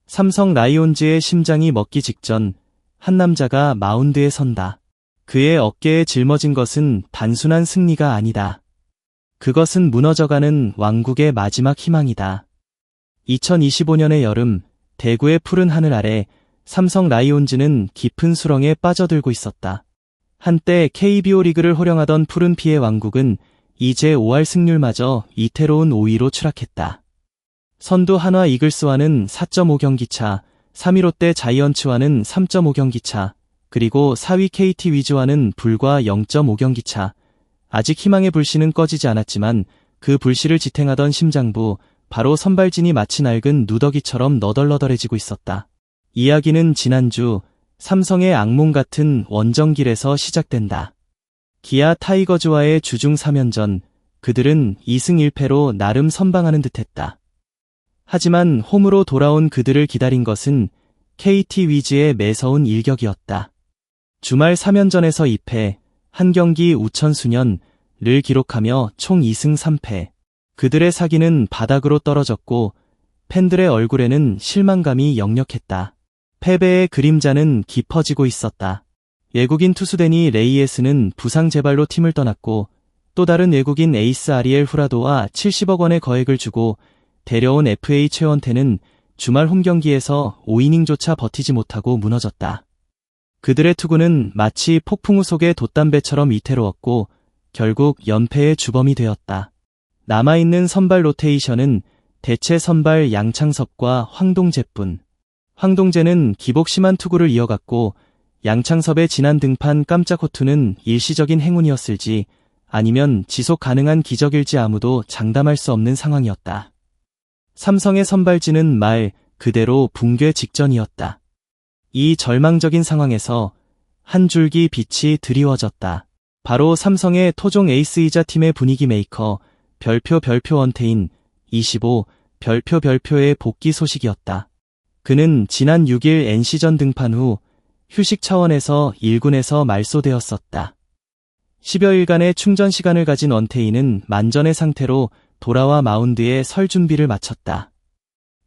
삼성 라이온즈의 심장이 멎기 직전 한 남자가 마운드에 선다. 그의 어깨에 짊어진 것은 단순한 승리가 아니다. 그것은 무너져가는 왕국의 마지막 희망이다. 2025년의 여름, 대구의 푸른 하늘 아래 삼성 라이온즈는 깊은 수렁에 빠져들고 있었다. 한때 KBO 리그를 호령하던 푸른 피의 왕국은 이제 5할 승률마저 위태로운 5위로 추락했다. 선두 한화 이글스와는 4.5경기 차, 3위 롯데 자이언츠와는 3.5경기 차, 그리고 4위 KT 위즈와는 불과 0.5경기 차. 아직 희망의 불씨는 꺼지지 않았지만 그 불씨를 지탱하던 심장부, 바로 선발진이 마치 낡은 누더기처럼 너덜너덜해지고 있었다. 이야기는 지난주 삼성의 악몽 같은 원정길에서 시작된다. 기아 타이거즈와의 주중 3연전, 그들은 2승 1패로 나름 선방하는 듯했다. 하지만 홈으로 돌아온 그들을 기다린 것은 KT 위즈의 매서운 일격이었다. 주말 3연전에서 2패, 한 경기 우천수년을 기록하며 총 2승 3패. 그들의 사기는 바닥으로 떨어졌고 팬들의 얼굴에는 실망감이 역력했다. 패배의 그림자는 깊어지고 있었다. 외국인 투수 데니 레이에스는 부상 재발로 팀을 떠났고 또 다른 외국인 에이스 아리엘 후라도와 70억 원의 거액을 주고 데려온 FA 최원태는 주말 홈경기에서 5이닝조차 버티지 못하고 무너졌다. 그들의 투구는 마치 폭풍우 속의 돛담배처럼 위태로웠고 결국 연패의 주범이 되었다. 남아있는 선발 로테이션은 대체 선발 양창섭과 황동재뿐. 황동재는 기복심한 투구를 이어갔고 양창섭의 지난 등판 깜짝 호투는 일시적인 행운이었을지 아니면 지속 가능한 기적일지 아무도 장담할 수 없는 상황이었다. 삼성의 선발진은 말 그대로 붕괴 직전이었다. 이 절망적인 상황에서 한 줄기 빛이 드리워졌다. 바로 삼성의 토종 에이스이자 팀의 분위기 메이커 별표 원태인 25 별표의 복귀 소식이었다. 그는 지난 6일 NC전 등판 후 휴식 차원에서 1군에서 말소되었었다. 10여일간의 충전 시간을 가진 원태인은 만전의 상태로 돌아와 마운드에 설 준비를 마쳤다.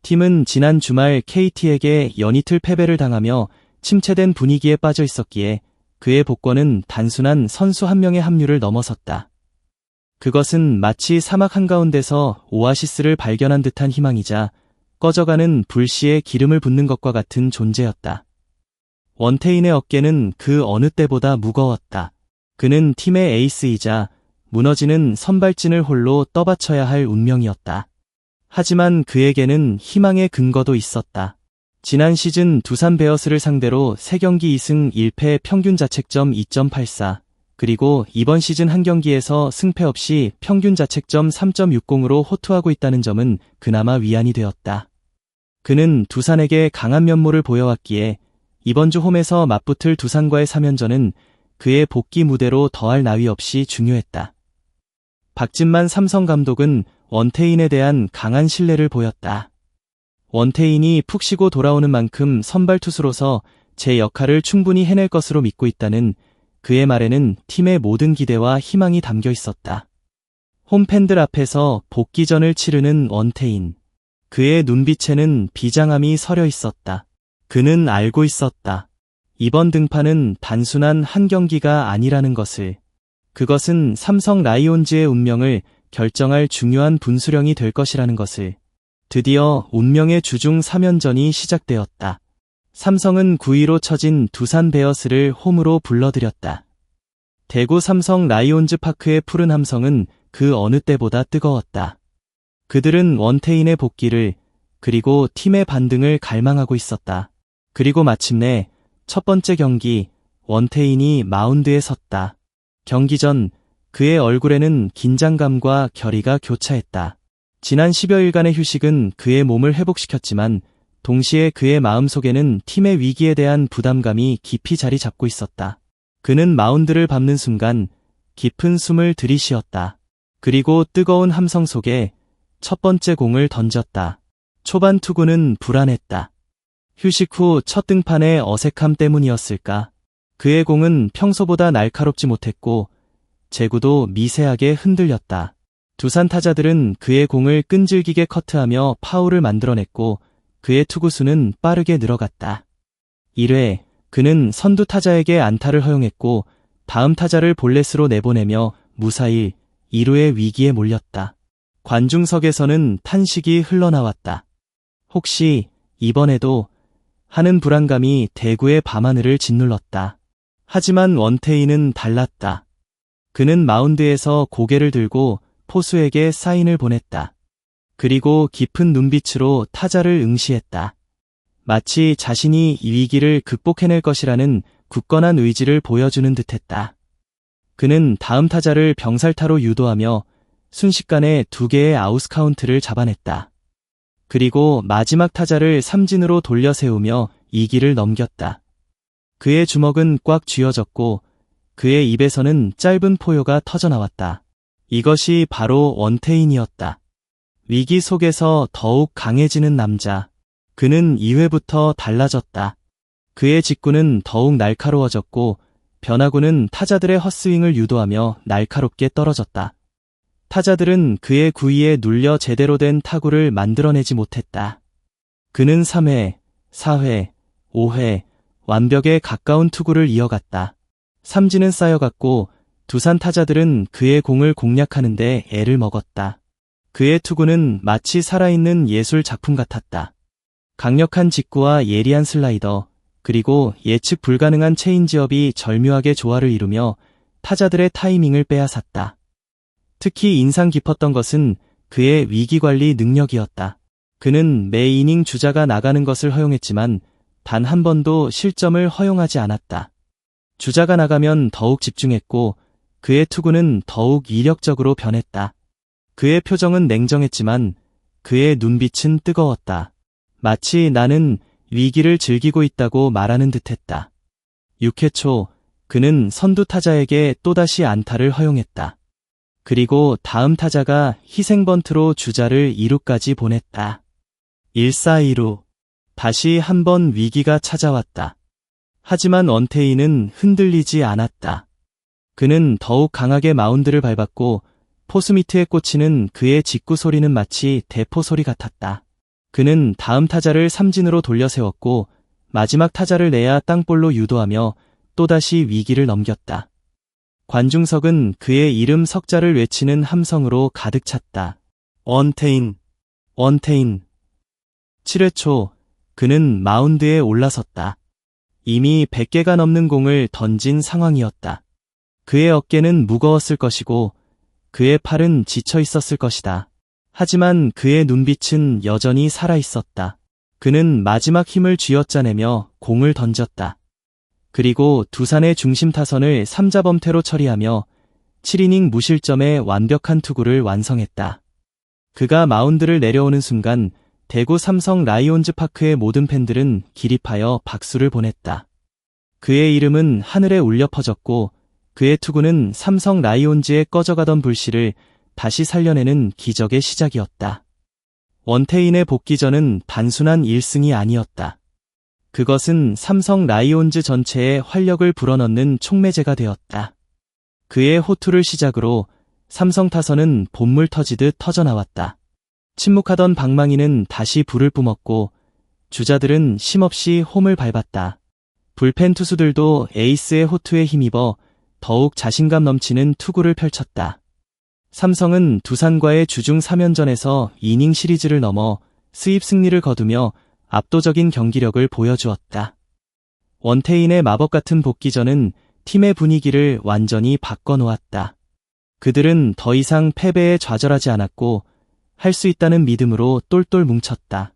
팀은 지난 주말 KT에게 연이틀 패배를 당하며 침체된 분위기에 빠져 있었기에 그의 복권은 단순한 선수 한 명의 합류를 넘어섰다. 그것은 마치 사막 한가운데서 오아시스를 발견한 듯한 희망이자 꺼져가는 불씨에 기름을 붓는 것과 같은 존재였다. 원태인의 어깨는 그 어느 때보다 무거웠다. 그는 팀의 에이스이자 무너지는 선발진을 홀로 떠받쳐야 할 운명이었다. 하지만 그에게는 희망의 근거도 있었다. 지난 시즌 두산 베어스를 상대로 3경기 2승 1패 평균 자책점 2.84, 그리고 이번 시즌 한 경기에서 승패 없이 평균 자책점 3.60으로 호투하고 있다는 점은 그나마 위안이 되었다. 그는 두산에게 강한 면모를 보여왔기에 이번 주 홈에서 맞붙을 두산과의 3연전은 그의 복귀 무대로 더할 나위 없이 중요했다. 박진만 삼성 감독은 원태인에 대한 강한 신뢰를 보였다. 원태인이 푹 쉬고 돌아오는 만큼 선발 투수로서 제 역할을 충분히 해낼 것으로 믿고 있다는 그의 말에는 팀의 모든 기대와 희망이 담겨 있었다. 홈팬들 앞에서 복귀전을 치르는 원태인. 그의 눈빛에는 비장함이 서려 있었다. 그는 알고 있었다. 이번 등판은 단순한 한 경기가 아니라는 것을. 그것은 삼성 라이온즈의 운명을 결정할 중요한 분수령이 될 것이라는 것을. 드디어 운명의 주중 3연전이 시작되었다. 삼성은 9위로 처진 두산 베어스를 홈으로 불러들였다. 대구 삼성 라이온즈 파크의 푸른 함성은 그 어느 때보다 뜨거웠다. 그들은 원태인의 복귀를, 그리고 팀의 반등을 갈망하고 있었다. 그리고 마침내 첫 번째 경기, 원태인이 마운드에 섰다. 경기 전 그의 얼굴에는 긴장감과 결의가 교차했다. 지난 10여일간의 휴식은 그의 몸을 회복시켰지만 동시에 그의 마음속에는 팀의 위기에 대한 부담감이 깊이 자리 잡고 있었다. 그는 마운드를 밟는 순간 깊은 숨을 들이쉬었다. 그리고 뜨거운 함성 속에 첫 번째 공을 던졌다. 초반 투구는 불안했다. 휴식 후 첫 등판의 어색함 때문이었을까? 그의 공은 평소보다 날카롭지 못했고 제구도 미세하게 흔들렸다. 두산 타자들은 그의 공을 끈질기게 커트하며 파울을 만들어냈고 그의 투구수는 빠르게 늘어갔다. 1회, 그는 선두 타자에게 안타를 허용했고 다음 타자를 볼넷으로 내보내며 무사히 2루의 위기에 몰렸다. 관중석에서는 탄식이 흘러나왔다. 혹시 이번에도 하는 불안감이 대구의 밤하늘을 짓눌렀다. 하지만 원태인은 달랐다. 그는 마운드에서 고개를 들고 포수에게 사인을 보냈다. 그리고 깊은 눈빛으로 타자를 응시했다. 마치 자신이 이 위기를 극복해낼 것이라는 굳건한 의지를 보여주는 듯했다. 그는 다음 타자를 병살타로 유도하며 순식간에 2개의 아웃카운트를 잡아냈다. 그리고 마지막 타자를 삼진으로 돌려 세우며 2기를 넘겼다. 그의 주먹은 꽉 쥐어졌고 그의 입에서는 짧은 포효가 터져나왔다. 이것이 바로 원태인이었다. 위기 속에서 더욱 강해지는 남자. 그는 2회부터 달라졌다. 그의 직구는 더욱 날카로워졌고 변화구는 타자들의 헛스윙을 유도하며 날카롭게 떨어졌다. 타자들은 그의 구위에 눌려 제대로 된 타구를 만들어내지 못했다. 그는 3회, 4회, 5회 완벽에 가까운 투구를 이어갔다. 삼진은 쌓여갔고 두산 타자들은 그의 공을 공략하는데 애를 먹었다. 그의 투구는 마치 살아있는 예술 작품 같았다. 강력한 직구와 예리한 슬라이더, 그리고 예측 불가능한 체인지업이 절묘하게 조화를 이루며 타자들의 타이밍을 빼앗았다. 특히 인상 깊었던 것은 그의 위기관리 능력이었다. 그는 매 이닝 주자가 나가는 것을 허용했지만 단 한 번도 실점을 허용하지 않았다. 주자가 나가면 더욱 집중했고 그의 투구는 더욱 이력적으로 변했다. 그의 표정은 냉정했지만 그의 눈빛은 뜨거웠다. 마치 나는 위기를 즐기고 있다고 말하는 듯했다. 6회 초, 그는 선두 타자에게 또다시 안타를 허용했다. 그리고 다음 타자가 희생번트로 주자를 2루까지 보냈다. 1-4-2루. 다시 한번 위기가 찾아왔다. 하지만 원태인은 흔들리지 않았다. 그는 더욱 강하게 마운드를 밟았고 포수미트에 꽂히는 그의 직구 소리는 마치 대포 소리 같았다. 그는 다음 타자를 삼진으로 돌려 세웠고 마지막 타자를 내야 땅볼로 유도하며 또다시 위기를 넘겼다. 관중석은 그의 이름 석자를 외치는 함성으로 가득 찼다. 원태인, 원태인. 7회 초, 그는 마운드에 올라섰다. 이미 100개가 넘는 공을 던진 상황이었다. 그의 어깨는 무거웠을 것이고 그의 팔은 지쳐 있었을 것이다. 하지만 그의 눈빛은 여전히 살아있었다. 그는 마지막 힘을 쥐어짜내며 공을 던졌다. 그리고 두산의 중심 타선을 3자 범퇴로 처리하며 7이닝 무실점의 완벽한 투구를 완성했다. 그가 마운드를 내려오는 순간 대구 삼성 라이온즈 파크의 모든 팬들은 기립하여 박수를 보냈다. 그의 이름은 하늘에 울려 퍼졌고 그의 투구는 삼성 라이온즈의 꺼져가던 불씨를 다시 살려내는 기적의 시작이었다. 원태인의 복귀전은 단순한 1승이 아니었다. 그것은 삼성 라이온즈 전체에 활력을 불어넣는 촉매제가 되었다. 그의 호투를 시작으로 삼성 타선은 봇물 터지듯 터져나왔다. 침묵하던 방망이는 다시 불을 뿜었고 주자들은 쉼없이 홈을 밟았다. 불펜 투수들도 에이스의 호투에 힘입어 더욱 자신감 넘치는 투구를 펼쳤다. 삼성은 두산과의 주중 3연전에서 이닝 시리즈를 넘어 수입 승리를 거두며 압도적인 경기력을 보여주었다. 원태인의 마법 같은 복귀전은 팀의 분위기를 완전히 바꿔놓았다. 그들은 더 이상 패배에 좌절하지 않았고 할 수 있다는 믿음으로 똘똘 뭉쳤다.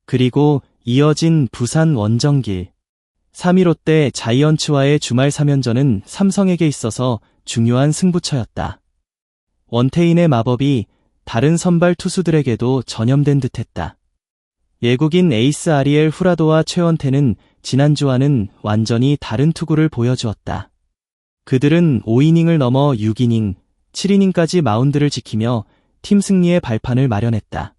그리고 이어진 부산 원정길. 3위 롯데 자이언츠와의 주말 3연전은 삼성에게 있어서 중요한 승부처였다. 원태인의 마법이 다른 선발 투수들에게도 전염된 듯했다. 예국인 에이스 아리엘 후라도와 최원태는 지난주와는 완전히 다른 투구를 보여주었다. 그들은 5이닝을 넘어 6이닝, 7이닝까지 마운드를 지키며 팀 승리의 발판을 마련했다.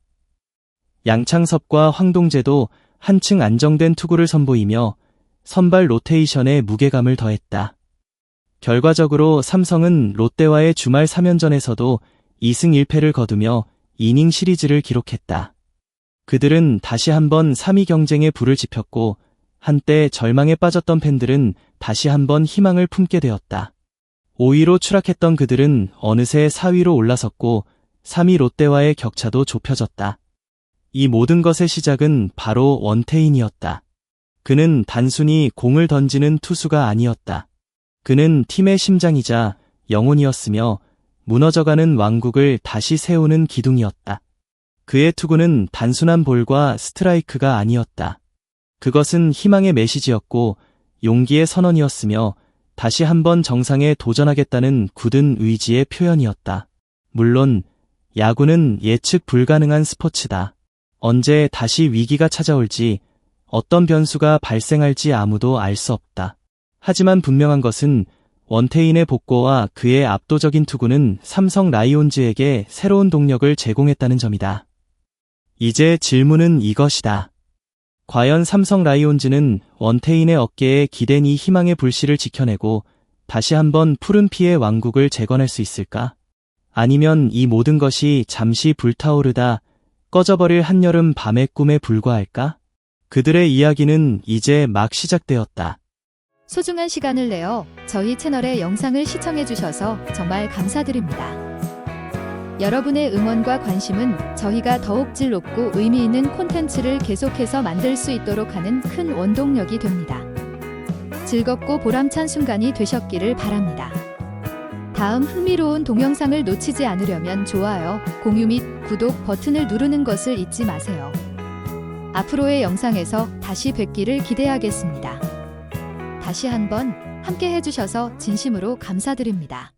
양창섭과 황동재도 한층 안정된 투구를 선보이며 선발 로테이션에 무게감을 더했다. 결과적으로 삼성은 롯데와의 주말 3연전에서도 2승 1패를 거두며 이닝 시리즈를 기록했다. 그들은 다시 한번 3위 경쟁에 불을 지폈고 한때 절망에 빠졌던 팬들은 다시 한번 희망을 품게 되었다. 5위로 추락했던 그들은 어느새 4위로 올라섰고 3위 롯데와의 격차도 좁혀졌다. 이 모든 것의 시작은 바로 원태인이었다. 그는 단순히 공을 던지는 투수가 아니었다. 그는 팀의 심장이자 영혼이었으며 무너져가는 왕국을 다시 세우는 기둥이었다. 그의 투구는 단순한 볼과 스트라이크가 아니었다. 그것은 희망의 메시지였고 용기의 선언이었으며 다시 한번 정상에 도전하겠다는 굳은 의지의 표현이었다. 물론 야구는 예측 불가능한 스포츠다. 언제 다시 위기가 찾아올지, 어떤 변수가 발생할지 아무도 알 수 없다. 하지만 분명한 것은 원태인의 복고와 그의 압도적인 투구는 삼성 라이온즈에게 새로운 동력을 제공했다는 점이다. 이제 질문은 이것이다. 과연 삼성 라이온즈는 원태인의 어깨에 기댄 이 희망의 불씨를 지켜내고 다시 한번 푸른 피의 왕국을 재건할 수 있을까? 아니면 이 모든 것이 잠시 불타오르다 꺼져버릴 한여름 밤의 꿈에 불과할까? 그들의 이야기는 이제 막 시작되었다. 소중한 시간을 내어 저희 채널의 영상을 시청해주셔서 정말 감사드립니다. 여러분의 응원과 관심은 저희가 더욱 질 높고 의미 있는 콘텐츠를 계속해서 만들 수 있도록 하는 큰 원동력이 됩니다. 즐겁고 보람찬 순간이 되셨기를 바랍니다. 다음 흥미로운 동영상을 놓치지 않으려면 좋아요, 공유 및 구독 버튼을 누르는 것을 잊지 마세요. 앞으로의 영상에서 다시 뵙기를 기대하겠습니다. 다시 한번 함께 해주셔서 진심으로 감사드립니다.